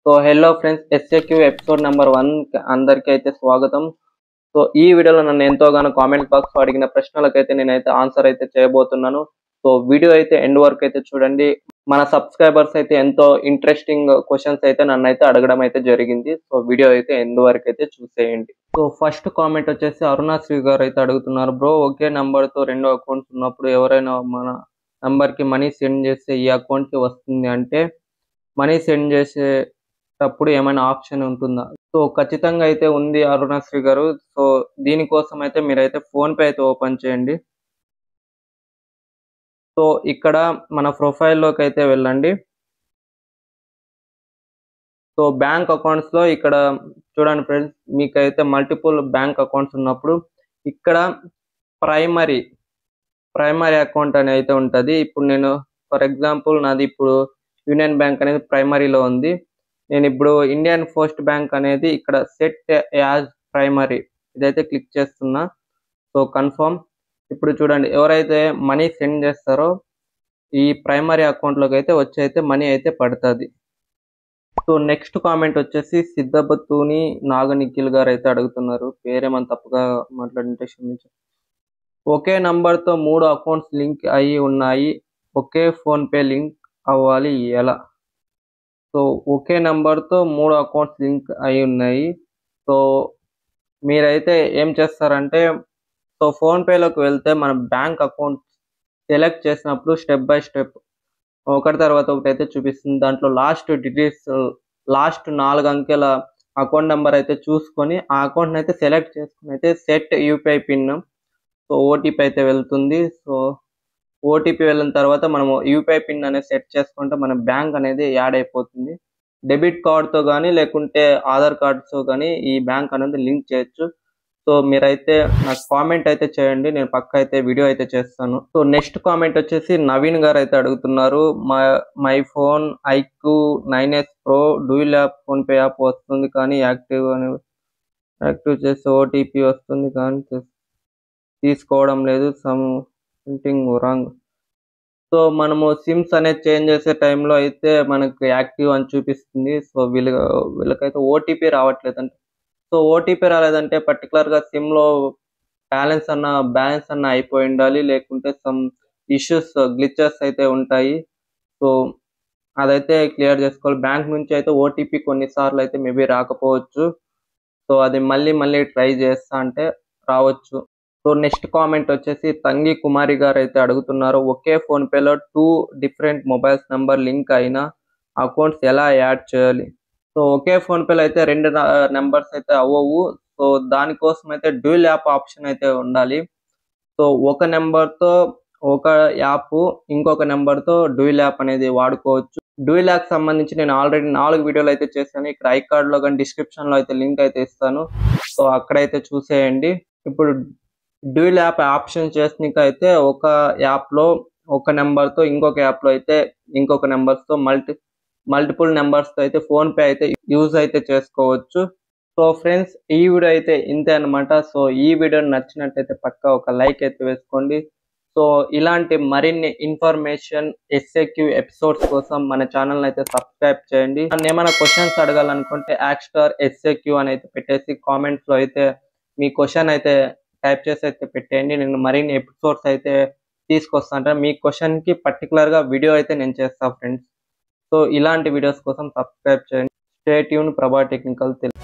So hello friends, SAQ episode number 1 అందరికీ అయితే స్వాగతం. సో ఈ వీడియోలో నన్ను ఎంతోగానో కామెంట్ బాక్స్ లో అడిగిన ప్రశ్నలకైతే నేనైతే ఆన్సర్ అయితే చేయబోతున్నాను. సో వీడియో అయితే ఎండ్ వరకు అయితే చూడండి. మన సబ్స్క్రైబర్స్ అయితే ఎంతో ఇంట్రెస్టింగ్ క్వశ్చన్స్ అయితే నన్ను అయితే అడగడం అయితే జరిగింది. సో వీడియో అయితే ఎండ్ వరకు అయితే చూసేయండి. సో ఫస్ట్ కామెంట్ వచ్చేసి అరుణాశ్రీ గారు అయితే అడుగుతున్నారు, బ్రో ఒకే నంబర్ తో 2 అకౌంట్స్ ఉన్నప్పుడు ఎవరైనా మన నంబర్ కి మనీ సెండ్ చేస్తే ఈ అకౌంట్ కి వస్తుంది అంటే మనీ సెండ్ చేసేటప్పుడు ఏమైనా ఆప్షన్ ఉంటుందా? సో ఖచ్చితంగా అయితే ఉంది అరుణశ్రీ గారు. సో దీనికోసం అయితే మీరైతే ఫోన్ పే అయితే ఓపెన్ చేయండి. సో ఇక్కడ మన ప్రొఫైల్లోకి అయితే వెళ్ళండి. సో బ్యాంక్ అకౌంట్స్ లో ఇక్కడ చూడండి ఫ్రెండ్స్, మీకైతే మల్టిపుల్ బ్యాంక్ అకౌంట్స్ ఉన్నప్పుడు ఇక్కడ ప్రైమరీ అకౌంట్ అని అయితే ఉంటుంది. ఇప్పుడు నేను ఫర్ ఎగ్జాంపుల్ నాది ఇప్పుడు యూనియన్ బ్యాంక్ అనేది ప్రైమరీలో ఉంది. నేను ఇప్పుడు ఇండియన్ పోస్ట్ బ్యాంక్ అనేది ఇక్కడ సెట్ యాజ్ ప్రైమరీ ఇదైతే క్లిక్ చేస్తున్నా. So confirm. ఇప్పుడు చూడండి, ఎవరైతే మనీ సెండ్ చేస్తారో ఈ ప్రైమరీ అకౌంట్లోకి అయితే వచ్చి అయితే మనీ అయితే పడుతుంది. సో నెక్స్ట్ కామెంట్ వచ్చేసి సిద్ధబత్తూని నాగనిఖిల్ గారు అయితే అడుగుతున్నారు, పేరేమన్నా తప్పుగా మాట్లాడింటే క్షమించండి. ఒకే నంబర్తో 3 అకౌంట్స్ లింక్ అయి ఉన్నాయి, ఒకే ఫోన్పే లింక్ అవ్వాలి ఎలా? సో ఒకే నంబర్తో 3 అకౌంట్స్ లింక్ అయి ఉన్నాయి. సో మీరైతే ఏం చేస్తారంటే, సో ఫోన్పేలోకి వెళ్తే మన బ్యాంక్ అకౌంట్ సెలెక్ట్ చేసినప్పుడు స్టెప్ బై స్టెప్ ఒకటి తర్వాత ఒకటి అయితే చూపిస్తుంది. దాంట్లో లాస్ట్ డిజిట్స్, లాస్ట్ 4 అంకెల అకౌంట్ నెంబర్ అయితే చూసుకొని ఆ అకౌంట్ని అయితే సెలెక్ట్ చేసుకుని అయితే set UPI pin, so OTP అయితే వెళ్తుంది. సో ఓటీపీ వెళ్ళిన తర్వాత మనము యూపీఐ పిన్ అనేది సెట్ చేసుకుంటే మన బ్యాంక్ అనేది యాడ్ అయిపోతుంది. డెబిట్ కార్డ్తో కానీ లేకుంటే ఆధార్ కార్డ్తో కానీ ఈ బ్యాంక్ అనేది లింక్ చేయొచ్చు. సో మీరైతే నాకు కామెంట్ అయితే చేయండి, నేను పక్క అయితే వీడియో అయితే చేస్తాను. సో నెక్స్ట్ కామెంట్ వచ్చేసి నవీన్ గారు అయితే అడుగుతున్నారు, my phone iQOO 9s Pro dual app PhonePe app వస్తుంది కానీ యాక్టివ్ చేస్తే ఓటీపీ వస్తుంది కానీ తీసుకోవడం లేదు, సంథింగ్ రాంగ్. సో మనము సిమ్స్ అనేది చేంజ్ చేసే టైంలో అయితే మనకు యాక్టివ్ అని చూపిస్తుంది. సో వీళ్ళకైతే ఓటీపీ రావట్లేదు అంటే, సో ఓటీపీ రాలేదంటే పర్టికులర్గా సిమ్లో బ్యాలెన్స్ అన్న అయిపోయి ఉండాలి, లేకుంటే సమ్ ఇష్యూస్ గ్లిచెస్ అయితే ఉంటాయి. సో అదైతే క్లియర్ చేసుకోవాలి. బ్యాంక్ నుంచి అయితే ఓటీపీ కొన్నిసార్లు అయితే మేబీ రాకపోవచ్చు. సో అది మళ్ళీ ట్రై చేస్తా అంటే రావచ్చు. సో నెక్స్ట్ కామెంట్ వచ్చేసి తంగి కుమారి గారు అయితే అడుగుతున్నారు, ఒకే ఫోన్పేలో 2 డిఫరెంట్ మొబైల్స్ నెంబర్ లింక్ అయిన అకౌంట్స్ ఎలా యాడ్ చేయాలి? సో ఒకే ఫోన్పేలో అయితే 2 నెంబర్స్ అయితే అవ్వవు. సో దానికోసం అయితే డ్యూయల్ యాప్ ఆప్షన్ అయితే ఉండాలి. సో ఒక నెంబర్తో ఒక యాప్, ఇంకొక నెంబర్తో డ్యూయల్ యాప్ అనేది వాడుకోవచ్చు. డ్యూయల్ యాప్ సంబంధించి నేను ఆల్రెడీ 4 వీడియోలు అయితే చేశాను. ఇక్కడ ఐ కార్డ్లో కానీ డిస్క్రిప్షన్లో అయితే లింక్ అయితే ఇస్తాను. సో అక్కడైతే చూసేయండి. ఇప్పుడు డ్యూయల్ యాప్ ఆప్షన్ చేసినాక అయితే ఒక యాప్లో ఒక నెంబర్తో ఇంకొక యాప్లో అయితే ఇంకొక నెంబర్స్తో మల్టిపుల్ నెంబర్స్తో అయితే ఫోన్పే అయితే యూజ్ అయితే చేసుకోవచ్చు. సో ఫ్రెండ్స్, ఈ వీడియో అయితే ఇంతే అనమాట. సో ఈ వీడియో నచ్చినట్టయితే పక్కా ఒక లైక్ అయితే వేసుకోండి. సో ఇలాంటి మరిన్ని ఇన్ఫర్మేషన్ ఎస్ఏక్యూ ఎపిసోడ్స్ కోసం మన ఛానల్ని అయితే సబ్స్క్రైబ్ చేయండి. నన్ను ఏమైనా క్వశ్చన్స్ అడగాలనుకుంటే యాక్స్టార్ ఎస్ఏక్యూ అని అయితే పెట్టేసి కామెంట్స్లో అయితే మీ క్వశ్చన్ అయితే టైప్ చేసి అయితే పెట్టేయండి. నేను మరిన్ని ఎపిసోడ్స్ అయితే తీసుకొస్తాను. మీ క్వశ్చన్కి పర్టికులర్గా వీడియో అయితే నేను చేస్తాను ఫ్రెండ్స్. సో ఇలాంటి వీడియోస్ కోసం సబ్స్క్రైబ్ చేయండి. స్టే ట్యూన్ ప్రభా టెక్నికల్ తెలుగు.